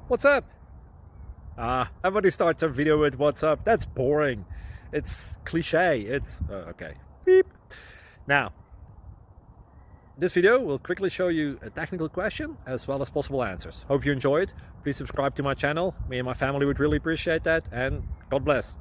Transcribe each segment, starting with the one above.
What's up? Everybody starts a video with what's up. That's boring. It's cliche. It's okay. Beep. Now, this video will quickly show you a technical question as well as possible answers. Hope you enjoy it. Please subscribe to my channel. Me and my family would really appreciate that, and God bless.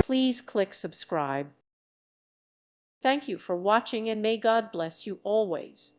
Please click subscribe. Thank you for watching, and may God bless you always.